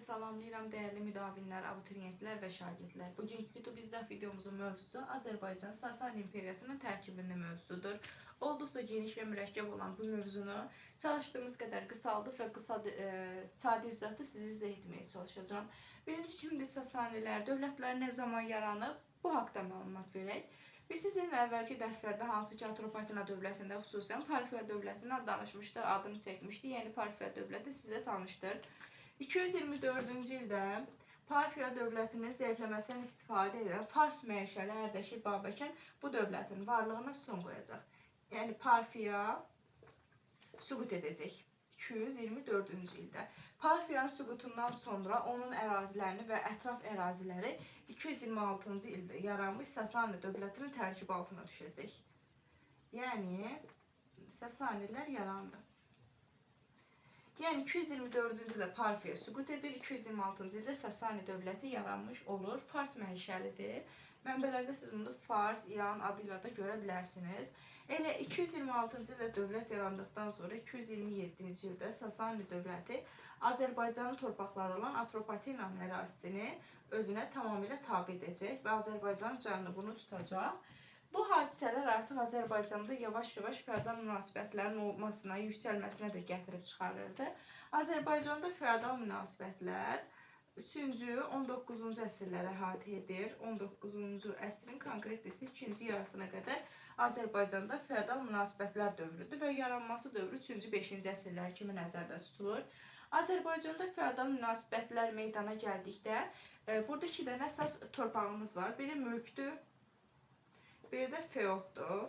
salamlayıram dəyərli müdavinlər, abituriyentlər və şagirdlər. Bugünkü YouTube izlək videomuzun mövzusu Azərbaycan Sasani İmperiyasının tərkibində mövzusudur. Olduqca geniş və mürəkkəb olan bu mövzunu çalışdığımız qədər qısaldıq və sadə izahda sizi izah etməyə çalışacağım. Birinci kimdir Sasanilər, dövlətləri nə zaman yaranıb? Bu haqda məlumat verək. Biz sizinlə əvvəlki dərslərdə hansı ki Atropatina dövlətində xüsusən Parfiya dövlətindən danışmışdıq, adını çəkmişdik. Yəni Parfiya dövləti sizə tanışdır. 224-cü ildə Parfiya dövlətinin zəifləməsindən istifadə edən Fars məişəli Ərdəşir Babəkən bu dövlətin varlığına son qoyacaq. Yəni Parfiya süqut edəcək 224-cü ildə. Parfiyanın süqutundan sonra onun ərazilərini və ətraf əraziləri 226-cı ildə yaranmış Sasani dövlətinin tərkibi altına düşəcək. Yəni Sasanilər yarandı. Yəni 224-cü ildə Parfiya süqut edir, 226-cı ildə Sasani dövləti yaranmış olur. Fars mənşəlidir. Mənbələrdə siz bunu Fars, İran adıyla da görə bilərsiniz. Elə 226-cı ildə dövlət yarandıqdan sonra 227-ci ildə Sasani dövləti Azərbaycanın torpaqları olan Atropatinanın ərazisini özünə tamamilə tabe edəcək və Azərbaycanın cənubunu tutacaq. Bu hadisələr artıq Azərbaycanda yavaş-yavaş feodal münasibətlərin olmasına, yüksəlməsinə də gətirib çıxarırdı. Azərbaycanda feodal münasibətlər 3-cü, 19-cu əsrləri əhatə edir. 19-cu əsrin konkret isə 2-ci yarısına qədər Azərbaycanda feodal münasibətlər dövrüdür və yaranması dövrü 3-cü, 5-ci əsrlər kimi nəzərdə tutulur. Azərbaycanda feodal münasibətlər meydana gəldikdə burada 2 dənə əsas torpağımız var. Biri mülkdür, biri də feoddur.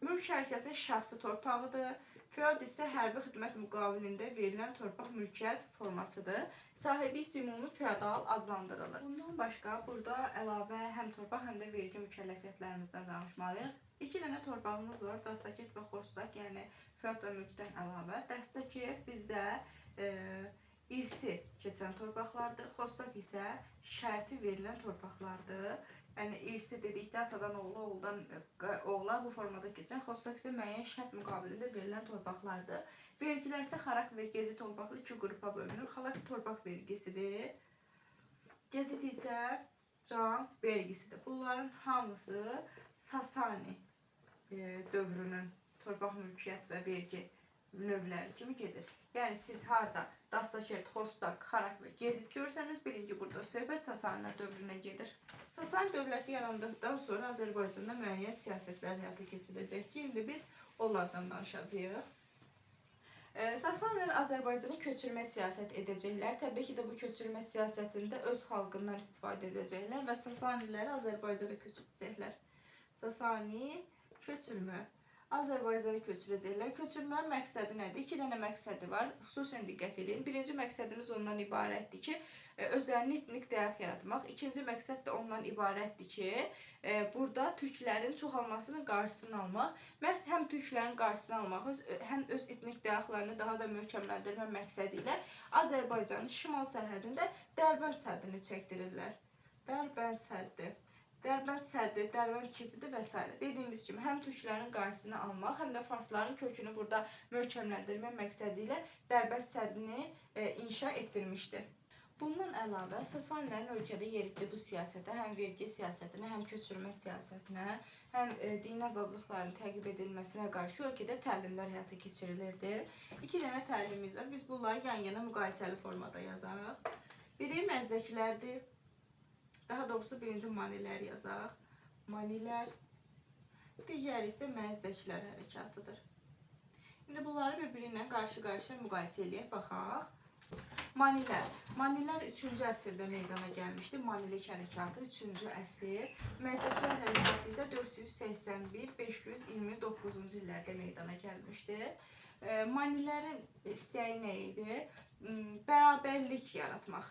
Mülk hər kəsin şəxsi torpağıdır. Feod isə hərbi xidmət müqabilində verilən torpaq mülkiyyət formasıdır. Sahibi isə ümumi feodal adlandırılır. Bundan başqa burada əlavə həm torpaq, həm də vergi mükəlləfiyyətlərimizdən danışmalıyıq. 2 dənə torpağımız var, Dastakert və Xostak, yəni feod və mülkdən əlavə. Dastakert bizdə irsi keçən torpaqlardır. Xostak isə şərti verilən torpaqlardır. Yəni irsi dedikdə atadan oğula, oğuldan oğula bu formada keçən, Xostak isə müəyyən şərt müqabilində verilən torpaqlardır. Vergilər isə xarak və gezi torpaqlı 2 qrupa bölünür. Xarak torpaq vergisidir. Gezit isə can vergisidir. Bunların hamısı Sasani dövrünün torpaq mülkiyyət və vergi növləri kimi gedir. Yəni siz harda Dastakert, Xostak, xarak və gezit görsəniz, bilin ki, burada söhbət Sasanilər dövrünə gedir. Sasani dövləti yarandıqdan sonra Azərbaycanda müəyyən siyasətlər həyata keçiriləcək ki, indi biz onlardan danışacağıq. Sasanilər Azərbaycana köçürmə siyasət edəcəklər. Təbii ki də bu köçürmə siyasətində öz xalqından istifadə edəcəklər və Sasaniləri Azərbaycana köçürəcəklər. Sasani köçürmə. Azərbaycana köçürəcəklər. Köçürmənin məqsədi nədir? 2 dənə məqsədi var. Xüsusən diqqət edin. Birinci məqsədimiz ondan ibarətdir ki, özlərini etnik dəyər yaratmaq. İkinci məqsəd də ondan ibarətdir ki, burada türklərin çoxalmasının qarşısını almaq. Məhz həm türklərin qarşısını almaq, həm öz etnik dəyərlərini daha da möhkəmləndirmə məqsədi ilə Azərbaycanın şimal sərhədində Dərbənd səddini çəkdirirlər. Dərbənd səddi. Dərbənd səddi, Dərbənd keçidi və s. Dediyimiz kimi həm türklərin qarşısını almaq, həm də farsların kökünü burada möhkəmləndirmə məqsədi ilə Dərbənd səddini inşa etdirmişdir. Bundan əlavə Sasanilərin ölkədə yeritdiyi bu siyasətə, həm vergi siyasətinə, həm köçürmə siyasətinə, həm dini azadlıqların təqib edilməsinə qarşı ölkədə təlimlər həyata keçirilirdi. 2 dənə təlimimiz var. Biz bunları yan-yana müqayisəli formada yazarıq. Biri məzdəkilərdir. Daha doğrusu birinci manilər yazaq. Manilər. Digəri isə məzdəkilər hərəkatıdır. İndi bunları bir-biri ilə qarşı-qarşıya müqayisə eləyək, baxaq. Manilər. Manilər 3-cü əsrdə meydana gəlmişdi. Manilik hərəkatı 3-cü əsr. Məzdəkilər hərəkatı isə 481-529-cu illərdə meydana gəlmişdi. Manilərin istəyi nə idi? Bərabərlik yaratmaq.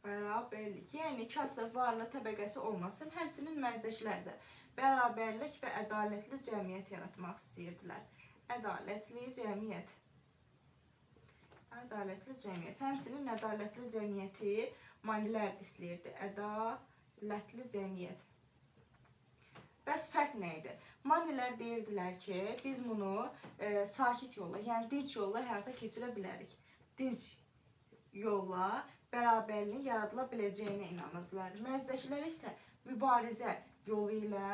Bərabərlik, yəni kasır varlı təbəqəsi olmasın, həmçinin məzdəkilər də bərabərlik və ədalətli cəmiyyət yaratmaq istəyirdilər. Ədalətli cəmiyyət. Ədalətli cəmiyyət. Həmçinin ədalətli cəmiyyəti manilər istəyirdi. Ədalətli cəmiyyət. Bəs fərq nə idi? Manilər deyirdilər ki, biz bunu sakit yolla, yəni dinc yolla həyata keçirə bilərik. Dinc yolla bərabərliyin yaradıla biləcəyinə inanırdılar. Məzdəkilər isə mübarizə yolu ilə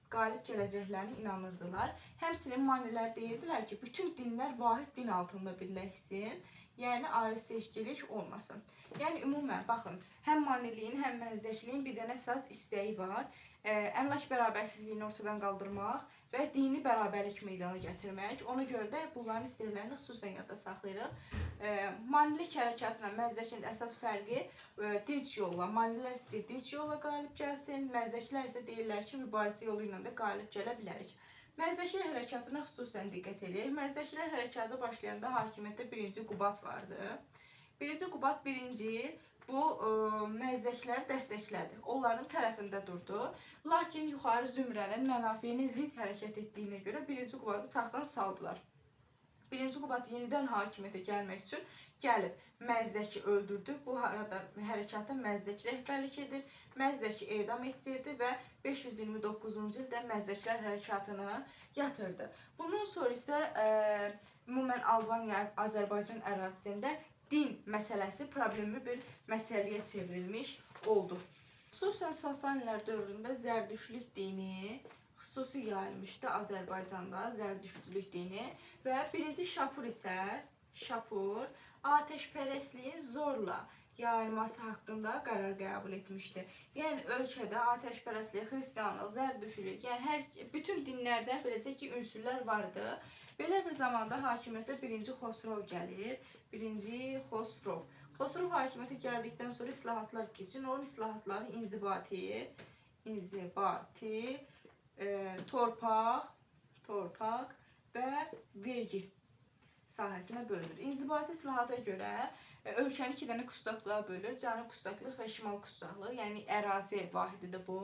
qalib gələcəklərinə inanırdılar. Həmçinin manilər deyirdilər ki, bütün dinlər vahid din altında birləşsin, yəni ayrı seçkilik olmasın. Yəni ümumən baxın, həm maniliyin, həm məzdəkliyin bir dənə əsas istəyi var. Əmlak bərabərsizliyini ortadan qaldırmaq və dini bərabərlik meydana gətirmək. Ona görə də bunların istəklərini xüsusən yadda saxlayırıq. Manilik hərəkatla məzdəkin əsas fərqi dinc yolla. Manilər istəyir dinc yolla qalib gəlsin, məzdəkilər isə deyirlər ki, mübarizə yolu ilə də qalib gələ bilərik. Məzdəkilər hərəkatına xüsusən diqqət edək. Məzdəkilər hərəkatı başlayanda hakimiyyətdə 1-ci Qubat vardı. 1-ci Qubat bu məzdəkləri dəstəklədi. Onların tərəfində durdu. Lakin yuxarı zümrənin mənafeyinin zid hərəkət etdiyinə görə 1-ci Qubatı taxtdan saldılar. 1-ci Qubat yenidən hakimiyyətə gəlmək üçün gəlib Məzdəki öldürdü. Bu arada hərəkata Məzdəki rəhbərlik edir. Məzdəki edam etdirdi və 529-cu ildə Məzdəkilər hərəkatını yatırdı. Bundan sonra isə ümumən Albaniya, Azərbaycan ərazisində din məsələsi problemli bir məsələyə çevrilmiş oldu. Xüsusən Sasanilər dövründə Zərdüştlük dini xüsusi yayılmışdı Azərbaycanda, Zərdüştlük dini və 1-ci Şapur isə ateşpərəstliyin zorla yayılması haqqında qərar qəbul etmişdi. Yəni ölkədə ateşpərəstlik, xristianlıq, zərdüştlük, yəni bütün dinlərdən beləcə ki ünsürlər vardı. Belə bir zamanda hakimiyyətə 1-ci Xosrov gəlir. 1-ci Xosrov. Xosrov hakimiyyətə gəldikdən sonra islahatlar keçir. Onun islahatları inzibati, torpaq və vergi sahəsinə bölünür. İnzibati islahata görə ölkəni 2 dənə qustaqlığa bölür. Cənub qustaqlıq və şimal qustaqlıq, yəni ərazi vahididir bu.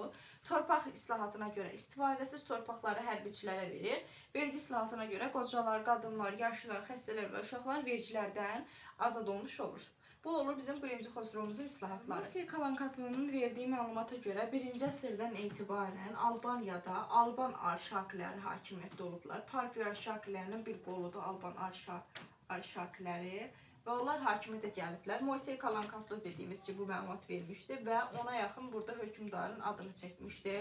Torpaq islahatına görə istifadəsiz torpaqları hərbiçilərə verir. Vergi islahatına görə qocalar, qadınlar, yaşlılar, xəstələr və uşaqlar vergilərdən azad olmuş olur. Bu olur bizim 1-ci Xosrovumuzun islahatları. Rusiya Kalankatlının verdiyi məlumata görə 1-ci əsrdən etibarən Albaniyada Alban arşakiləri hakimiyyətdə olublar. Parfiya arşakilərinin bir qoludur Alban arşakiləri və onlar hakimiyyətə gəliblər. Moysey Kalankatlı dediyimiz ki, bu məlumat vermişdi və ona yaxın burada hökümdarın adını çəkmişdi.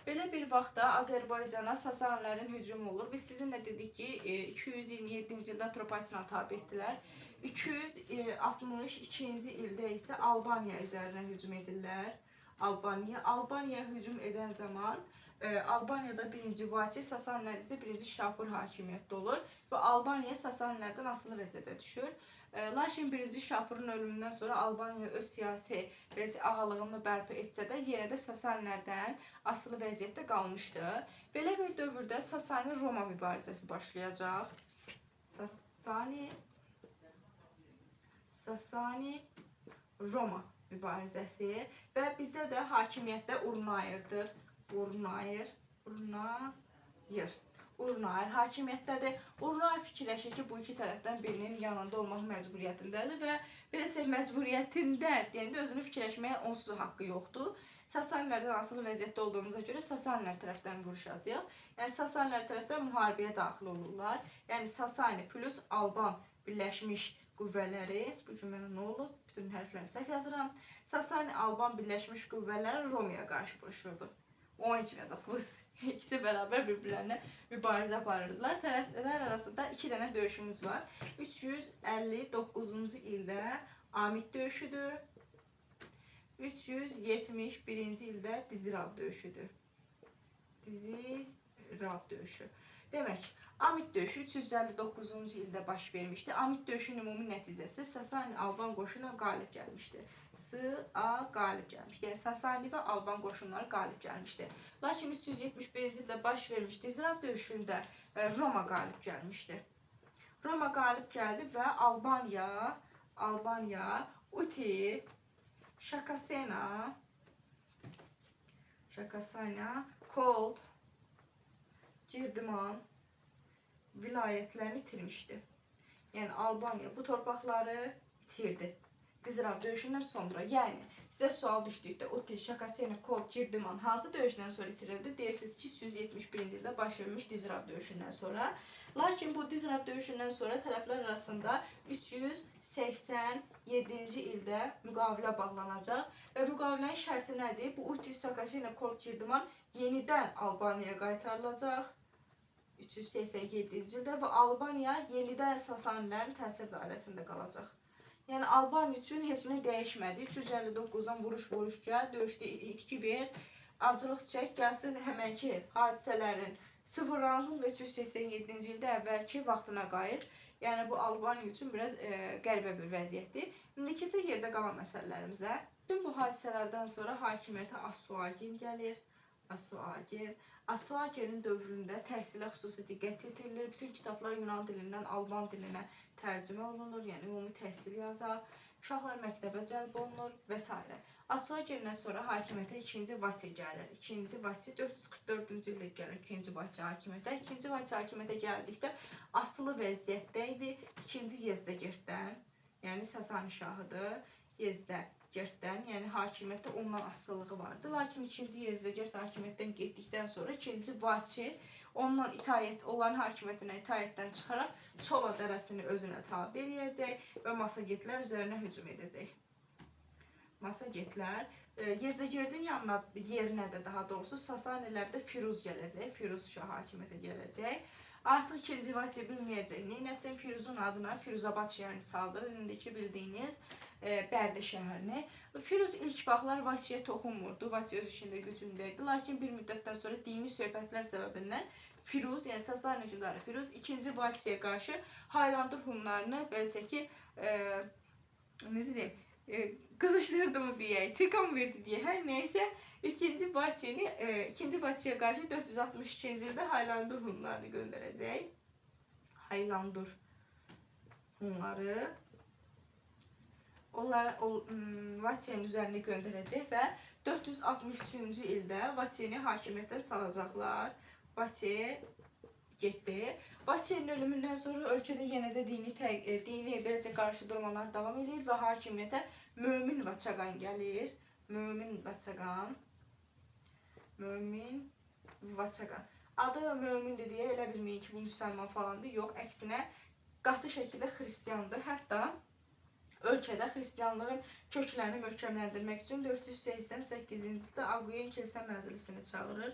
Belə bir vaxtda Azərbaycana Sasanilərin hücumu olur. Biz sizinlə dedik ki, 227-ci ildə Atropatena tabe etdilər. 262-ci ildə isə Albaniya üzərinə hücum edirlər. Albaniyaya hücum edən zaman Albaniyada 1-ci Vaçi, Sasanilər isə 1-ci Şapur hakimiyyətdə olur və Albaniya Sasanilərdən asılı vəziyyətə düşür. Lakin 1-ci Şapurun ölümündən sonra Albaniya öz siyasi ağalığını bərpa etsə də yenə də Sasanilərdən asılı vəziyyətdə qalmışdı. Belə bir dövrdə Sasani-Roma mübarizəsi başlayacaq. Sasani-Roma mübarizəsi və bizdə də hakimiyyətdə Urnayırdır. Urnayır hakimiyyətdədir. Urnayır fikirləşir ki, bu iki tərəfdən birinin yanında olmaq məcburiyyətindədir və beləcə məcburiyyətində deyəndə özünü fikirləşməyə onsuz haqqı yoxdur. Sasanilərdən asılı vəziyyətdə olduğumuza görə Sasanilər tərəfdən vuruşacaq. Yəni Sasanilər tərəfdən müharibəyə daxil olurlar. Yəni Sasani plus Alban birləşmiş qüvvələri, bu cümlədə nə olub? Bütün hərfləri səhv yazıram. Sasani-Alban birləşmiş qüvvələri Romaya qarşı vuruşurdu. Onun kimi yazaq, bu ikisi bərabər bir-birlərinə mübarizə aparırdılar. Tərəflər arasında 2 dənə döyüşümüz var. 359-cu ildə Amit döyüşüdür. 371-ci ildə Dizirav döyüşüdür. Demək, Amit döyüşü 359-cu ildə baş vermişdi. Amit döyüşünün ümumi nəticəsi Sasani-Alban qoşunu qalib gəlmişdi. Qalib gəlmişdi. Yəni Sasani və Alban qoşunları qalib gəlmişdi. Lakin 371-ci ildə baş vermiş Dizirav döyüşündə Roma qalib gəlmişdi. Roma qalib gəldi və Albaniya Uti, Şakasena, Kold, Girdiman vilayətlərini itirmişdi. Yəni Albaniya bu torpaqları itirdi Dizirav döyüşündən sonra. Yəni sizə sual düşdükdə Uti, Şakasena, Kold, Girdiman hansı döyüşdən sonra itirildi? Deyirsiniz ki, 371-ci ildə baş vermiş Dizirav döyüşündən sonra. Lakin bu Dizirav döyüşündən sonra tərəflər arasında 380 387-ci ildə müqavilə bağlanacaq və müqavilənin şərti nədir? Bu Utis Sakashina Kolçidiman yenidən Albaniyaya qaytarılacaq 387-ci ildə və Albaniya yenidən Sasanilərin təsir dairəsində qalacaq. Yəni Albaniya üçün heç nə dəyişmədi. 359-dan vuruş gəl, döyüşdə itki ver, acılıq çək, gəlsin həmənki hadisələrin sıfırlansın və 387-ci ildə əvvəlki vaxtına qayıt. Yəni bu Albaniya üçün biraz qəribə bir vəziyyətdir. İndi keçək yerdə qalan məsələlərimizə. Bütün bu hadisələrdən sonra hakimiyyətə Asuagin gəlir. Asuaginin dövründə təhsilə xüsusi diqqət yetirilir. Bütün kitablar Yunan dilindən Alban dilinə tərcümə olunur, yəni ümumi təhsil yazar. Uşaqlar məktəbə cəlb olunur və s. Asuagindən sonra hakimiyyətə 2-ci Vati gəlir. 2-ci Vati 444-cü ildə gəlir 2-ci Vati hakimiyyətə. 2-ci Vati hakimiyyətə gəldikdə asılı vəziyyətdə idi. 2-ci Yezdəgirddən, yəni Sasani şahıdır, Yezdəgirddən, yəni hakimiyyətdə ondan asılılığı vardı. Lakin 2-ci Yezdəgird hakimiyyətdən getdikdən sonra 2-ci Vati onların hakimiyyətinə itaətdən çıxaraq Çola dərəsini özünə tabi eləyəcək və Massagetlər üzərinə hücum edəcək. Massagetlər Yezdəgirdin yerinə də daha doğrusu Sasanilərdə Firuz gələcək, Firuz şah hakimiyyətə gələcək. Artıq 2-ci Vati bilməyəcək, neynəsin Firuzun adına Firuzabad şəhərini saldır, indiki bildiyiniz Bərdə şəhərini. Firuz ilk vaxtlar Vatiyə toxunmurdu, Vati öz işində gücündəydi, lakin bir müddətdən sonra dini söhbətlər səbəbindən Firuz, yəni Sasani hökmdarı Firuz 2-ci Vatiyə qarşı Haylandur Hunlarını beləcə ki, necə deyim, qızışdırdı mı deyək, tirqam verdi deyək, hər nəysə 2-ci Vatiyə qarşı 462-ci ildə Haylandur Hunlarını göndərəcək. Haylandur Hunları Vatiyenin üzərinə göndərəcək və 463-cü ildə Vatiyeni hakimiyyətdən salacaqlar. Vati getdi. Vatiyənin ölümündən sonra ölkədə yenə də dini beləcə qarşıdurmalar davam edir və hakimiyyətə Mömin Vaçaqan gəlir. Mömin Vaçaqan. Adı Mömindir deyə elə bilməyin ki, bu müsəlman falandır. Yox, əksinə qatı şəkildə xristiyandır. Hətta ölkədə xristiyanlığın köklərini möhkəmləndirmək üçün 488-ci ildə Aguyen Kilsə Məclisini çağırır.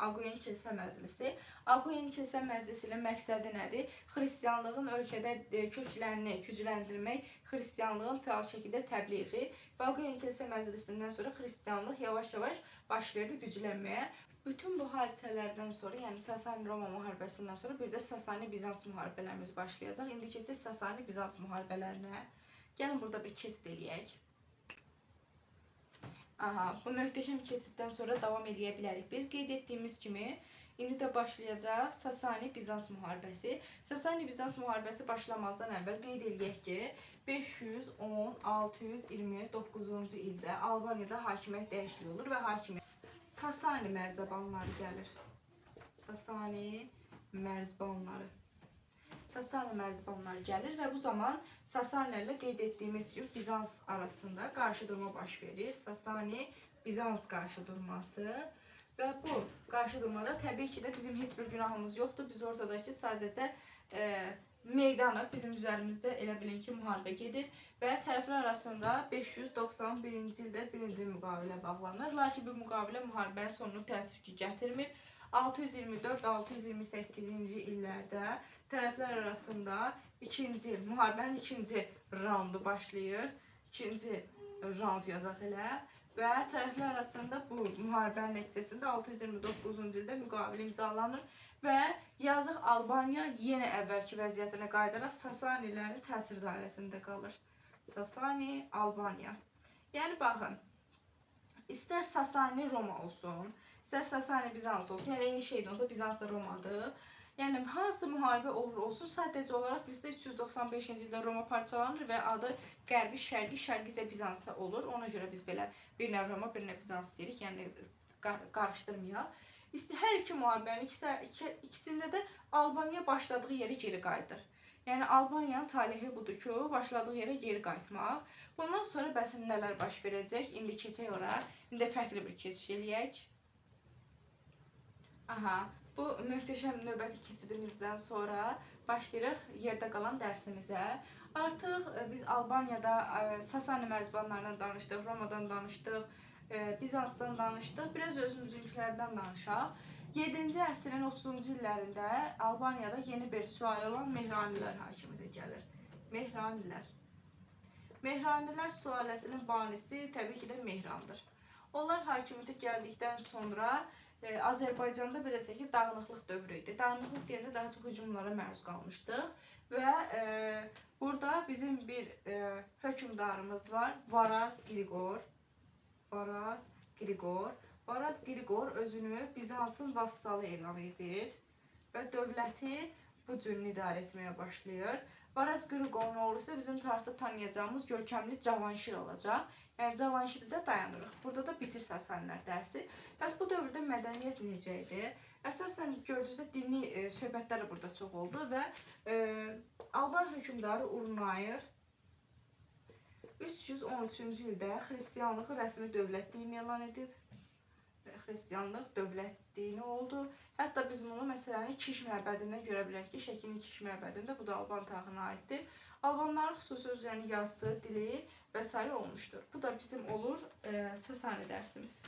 Aguyen Kilsə Məclisi. Aguyen Kilsə Məclisinin məqsədi nədir? Xristiyanlığın ölkədə köklərini gücləndirmək, xristiyanlığın fəal şəkildə təbliği və Aguyen Kilsə Məclisindən sonra xristiyanlıq yavaş-yavaş başlayırdı güclənməyə. Bütün bu hadisələrdən sonra, yəni Sasani-Roma müharibəsindən sonra bir də Sasani-Bizans müharibələrimiz başlayacaq. İndi keçək Sasani-Bizans müharibələrinə. Gəlin burada bir keçid eləyək. Bu möhtəşəm keçiddən sonra davam edə bilərik. Biz qeyd etdiyimiz kimi, indi də başlayacaq Sasani-Bizans müharibəsi. Sasani-Bizans müharibəsi başlamazdan əvvəl qeyd edək ki, 510-629-cu ildə Albaniyada hakimiyyət dəyişikliyi olur və hakimiyyət Sasani mərzəbanları gəlir. Sasani mərzəbanları gəlir və bu zaman Sasanilərlə qeyd etdiyimiz kimi Bizans arasında qarşıdurma baş verir. Sasani-Bizans qarşıdurması və bu qarşıdurmada təbii ki də bizim heç bir günahımız yoxdur. Biz ortadakı sadəcə meydanı bizim üzərimizdə elə bilin ki müharibə gedir və tərəflər arasında 591-ci ildə birinci müqavilə bağlanır. Lakin bu müqavilə müharibənin sonunu təəssüf ki gətirmir. 624-628-ci illərdə tərəflər arasında müharibənin ikinci raundu başlayır. İkinci raund yazaq elə. Və tərəflər arasında bu müharibənin nəticəsində 629-cu ildə müqavilə imzalanır və yazıq Albaniya yenə əvvəlki vəziyyətinə qayıdaraq Sasanilərin təsir dairəsində qalır. Sasani-Albaniya. Yəni baxın, istər Sasani-Roma olsun, istər Sasani-Bizans olsun, yəni eyni şeydə olsa Bizans Romadır. Yəni hansı müharibə olur olsun, sadəcə olaraq bizdə 395-ci ildə Roma parçalanır və adı qərbi, şərqi isə Bizansa olur. Ona görə biz belə birinə Roma, birinə Bizans deyirik, yəni qarışdırmayaq. Hər iki müharibənin ikisində də Albaniya başladığı yerə geri qayıdır. Yəni Albaniyanın talehi budur ki, başladığı yerə geri qayıtmaq. Bundan sonra bəs nələr baş verəcək? İndi keçək ora. İndi fərqli bir keçiş eləyək. Bu möhtəşəm növbəti keçidimizdən sonra başlayırıq yerdə qalan dərsimizə. Artıq biz Albaniyada Sasani mərzbanlarından danışdıq, Romadan danışdıq, Bizansdan danışdıq. Biraz özümüzünkilərdən danışaq. 7-ci əsrin 30-cu illərində Albaniyada yeni bir sülalə olan Mehranilər hakimiyyətə gəlir. Mehranilər. Mehranilər sülaləsinin banisi təbii ki də Mehrandır. Onlar hakimiyyətə gəldikdən sonra Azərbaycanda biləcək ki, dağınıqlıq dövrü idi. Dağınıqlıq deyəndə daha çox hücumlara məruz qalmışdıq və burada bizim bir hökmdarımız var, Varaz Qriqor. Varaz Qriqor özünü Bizansın vassalı elan edir və dövləti bu cür idarə etməyə başlayır. Varaz Qriqorun oğlu isə bizim tarixdə tanıyacağımız görkəmli Cavanşir olacaq. Yəni Cavanşirdə dayanırıq. Burada da bitir Sasanilər dərsi. Bəs bu dövrdə mədəniyyət necə idi? Əsasən gördüyünüzdə dini söhbətlər burada çox oldu və Alban hökmdarı Urnayır 313-cü ildə xristianlığı rəsmi dövlət dini elan edib. Xristianlıq dövlət dini oldu. Hətta biz bunu məsələni Kiş məbədindən görə bilərik ki, Şəkinin Kiş məbədində, bu da Alban tarixinə aiddir. Albanların xüsusi özlərinin yazısı, dili və s. olmuşdur. Bu da bizim olur Sasani dərsimiz.